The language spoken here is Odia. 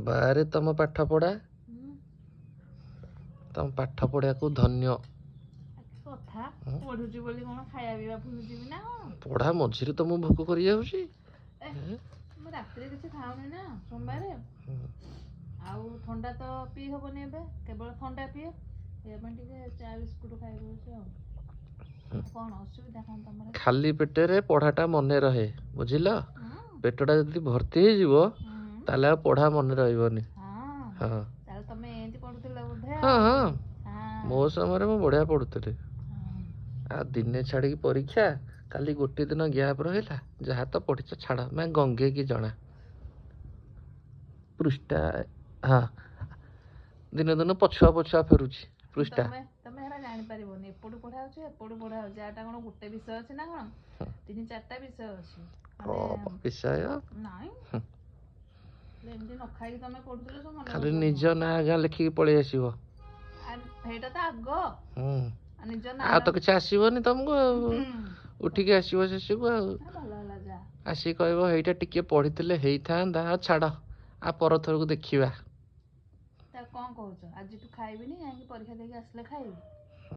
ବାରେ ତମ ପାଠ ପଢା ହୁଁ, ତମ ପାଠ ପଢିବାକୁ ଧନ୍ୟ। କଥା ପଢୁଛି ବୋଲି କଣ ଖାଇବା ପିଇବା ଭୁଲୁଯିବି ନା କଣ? ପଢା ମଝିରେ ତମକୁ ଭୋକ କରି ଯାଉଛି। ମୁଁ ରାତିରେ କିଛି ଖାଉନି ନା ସୋମବାରେ। ଆଉ ଥଣ୍ଡା ତ ପିଇ ହବନି ଏବେ, କେବଳ ଥଣ୍ଡା ପିଏ। ଏ ପାଇଁ ଟିକେ ଚା ବିସ୍କୁଟ ଖାଇଦଉଛି ଆଉ। କଣ ଅସୁବିଧା କଣ ତମର? ଖାଲି ପେଟରେ ପଢାଟା ମନେ ରହେ, ବୁଝିଲ? ହଁ ପେଟଟା ଯଦି ଭର୍ତ୍ତି ହେଇଯିବ ତାହେଲେ ଆଉ ପଢା ମନେ ରହିବନି। ହଁ ହଁ ତାହେଲେ ତମେ ଏମିତି ପଢୁଥିଲ ବୋଧେ ହଁ ଆଉ। ହଁ ହଁ ମୋ ସମୟରେ ମୁଁ ବଢିଆ ପଢୁଥିଲି। ହଁ। ଆଉ ଦିନେ ଛାଡିକି ପରୀକ୍ଷା, କାଲି ଗୋଟେ ଦିନ ଗ୍ୟାପ ରହିଲା, ଯାହା ତ ପଢିଛ ଛାଡ, मैं ଗଙ୍ଗେଇକି ଜଣା ପୃଷ୍ଠା। ହଁ ଦିନ ଦିନ ପଛୁଆ ପଛୁଆ ଫେରୁଛି ପୃଷ୍ଠା। ତମେ ହେରା ଜାଣିପାରିବନି, ଏପଟୁ ପଢା ହଉଛି ଏପଟୁ ପଢା ହଉଛି। ଏଟା କଣ ଗୋଟେ ବିଷୟ ଅଛି ନା କଣ? 3-4ଟା ବିଷୟ ଅଛି। ମାନେ ବିଷୟ ନାଇଁ ଏମିତି ନ ଖାଇକି ତମେ ପଢୁଥିଲ ସବୁ ମନେ ଖାଲି ରହୁଥିବ। ନିଜ ନାଁ ଆଜ୍ଞା ଲେଖିକି ପଳେଇ ଆସିବ। ସେଇଟା ତ ଆଗ। ନିଜ ଆଉ ନାଁ ତ କିଛି ଆସିବନି ତମକୁ, ଆଉ ଉଠିକି ଆସିବ ଶେଷକୁ ଆଉ। ଭଲ ହେଲା ଯା। ଆସିକି କହିବ ଏଇଟା ଟିକେ ପଢିଥିଲେ ହେଇଥାନ୍ତା, ଆଉ ଛାଡ ଆଉ ପରଥରକୁ ଦେଖିବା। ତା କଣ କହୁଛ? ଆଜିଠୁ ଖାଇବିନି, ଯାଇକି ପରୀକ୍ଷା ଦେଇକି ଆସିଲେ ଖାଇବି।